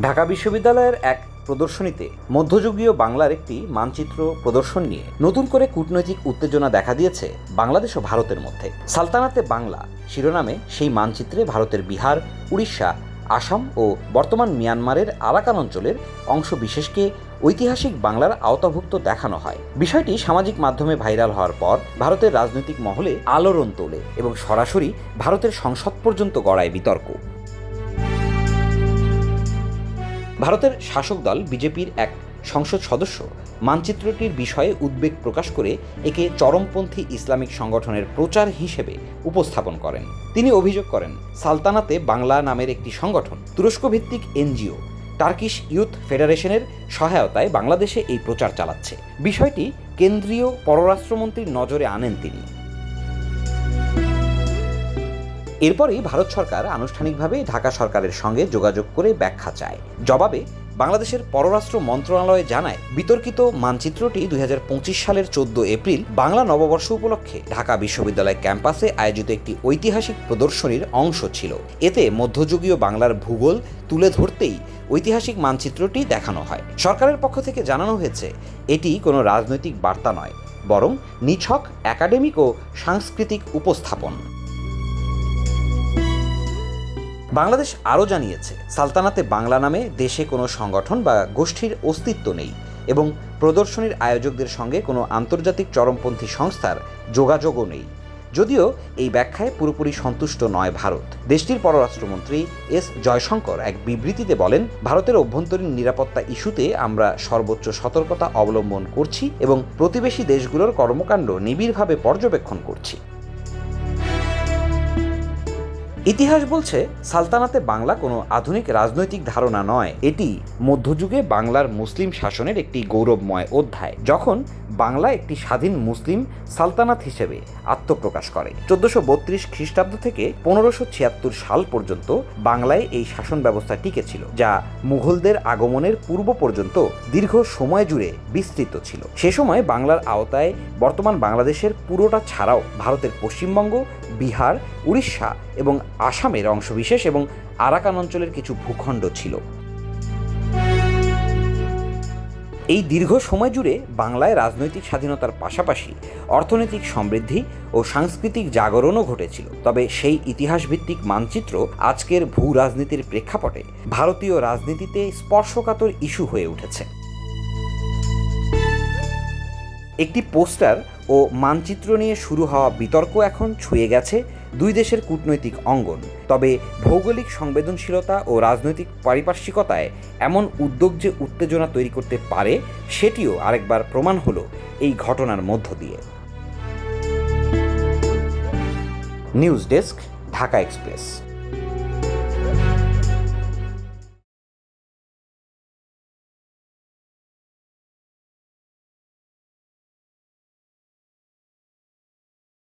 ঢাকা বিশ্ববিদ্যালয়ের এক প্রদর্শনীতে মধ্যযুগীয় বাংলার একটি মানচিত্র প্রদর্শন নিয়ে নতুন করে কূটনৈতিক উত্তেজনা দেখা দিয়েছে বাংলাদেশ ও ভারতের মধ্যে। সালতানাতে বাংলা শিরোনামে সেই মানচিত্রে ভারতের বিহার, উড়িষ্যা, আসাম ও বর্তমান মিয়ানমারের আরাকান অঞ্চলের অংশ বিশেষকে ঐতিহাসিক বাংলার আওতাভুক্ত দেখানো হয়। বিষয়টি সামাজিক মাধ্যমে ভাইরাল হওয়ার পর ভারতের রাজনৈতিক মহলে আলোড়ন তোলে এবং সরাসরি ভারতের সংসদ পর্যন্ত গড়ায় বিতর্ক। ভারতের শাসক দল বিজেপির এক সংসদ সদস্য মানচিত্রটির বিষয়ে উদ্বেগ প্রকাশ করে একে চরমপন্থী ইসলামিক সংগঠনের প্রচার হিসেবে উপস্থাপন করেন। তিনি অভিযোগ করেন, সালতানাতে বাংলা নামের একটি সংগঠন তুরস্ক ভিত্তিক এনজিও টার্কিশ ইউথ ফেডারেশনের সহায়তায় বাংলাদেশে এই প্রচার চালাচ্ছে। বিষয়টি কেন্দ্রীয় পররাষ্ট্রমন্ত্রীর নজরে আনেন তিনি। এরপরই ভারত সরকার আনুষ্ঠানিকভাবে ঢাকা সরকারের সঙ্গে যোগাযোগ করে ব্যাখ্যা চায়। জবাবে বাংলাদেশের পররাষ্ট্র মন্ত্রণালয় জানায়, বিতর্কিত মানচিত্রটি 2025 সালের 14 এপ্রিল বাংলা নববর্ষ উপলক্ষে ঢাকা বিশ্ববিদ্যালয় ক্যাম্পাসে আয়োজিত একটি ঐতিহাসিক প্রদর্শনীর অংশ ছিল। এতে মধ্যযুগীয় বাংলার ভূগোল তুলে ধরতেই ঐতিহাসিক মানচিত্রটি দেখানো হয়। সরকারের পক্ষ থেকে জানানো হয়েছে, এটি কোনো রাজনৈতিক বার্তা নয়, বরং নিছক একাডেমিক ও সাংস্কৃতিক উপস্থাপন। বাংলাদেশ আরও জানিয়েছে, সালতানাতে বাংলা নামে দেশে কোনো সংগঠন বা গোষ্ঠীর অস্তিত্ব নেই এবং প্রদর্শনীর আয়োজকদের সঙ্গে কোনো আন্তর্জাতিক চরমপন্থী সংস্থার যোগাযোগও নেই। যদিও এই ব্যাখ্যায় পুরোপুরি সন্তুষ্ট নয় ভারত। দেশটির পররাষ্ট্রমন্ত্রী এস জয়শঙ্কর এক বিবৃতিতে বলেন, ভারতের অভ্যন্তরীণ নিরাপত্তা ইস্যুতে আমরা সর্বোচ্চ সতর্কতা অবলম্বন করছি এবং প্রতিবেশী দেশগুলোর কর্মকাণ্ড নিবিড়ভাবে পর্যবেক্ষণ করছি। ইতিহাস বলছে, সালতানাতে বাংলা কোনো আধুনিক রাজনৈতিক ধারণা নয়, এটি মধ্যযুগে বাংলার মুসলিম শাসনের একটি গৌরবময় অধ্যায়, যখন বাংলা একটি স্বাধীন মুসলিম সালতানাত হিসেবে আত্মপ্রকাশ করে। 1432 খ্রিস্টাব্দ থেকে 1576 সাল পর্যন্ত বাংলায় এই শাসন ব্যবস্থা টিকেছিল, যা মুঘলদের আগমনের পূর্ব পর্যন্ত দীর্ঘ সময় জুড়ে বিস্তৃত ছিল। সে সময় বাংলার আওতায় বর্তমান বাংলাদেশের পুরোটা ছাড়াও ভারতের পশ্চিমবঙ্গ, বিহার, উড়িষ্যা এবং আসামের অংশবিশেষ এবং আরাকান অঞ্চলের কিছু ভূখণ্ড ছিল। এই দীর্ঘ সময় জুড়ে বাংলায় রাজনৈতিক স্বাধীনতার পাশাপাশি অর্থনৈতিক সমৃদ্ধি ও সাংস্কৃতিক জাগরণও ঘটেছিল। তবে সেই ইতিহাসভিত্তিক মানচিত্র আজকের ভূ রাজনীতির প্রেক্ষাপটে ভারতীয় রাজনীতিতে স্পর্শকাতর ইস্যু হয়ে উঠেছে। একটি পোস্টার ও মানচিত্র নিয়ে শুরু হওয়া বিতর্ক এখন ছুঁয়ে গেছে দুই দেশের কূটনৈতিক অঙ্গন। তবে ভৌগোলিক সংবেদনশীলতা ও রাজনৈতিক পারিপার্শ্বিকতায় এমন উদ্যোগ যে উত্তেজনা তৈরি করতে পারে, সেটিও আরেকবার প্রমাণ হলো এই ঘটনার মধ্য দিয়ে। News desk, Dhaka express.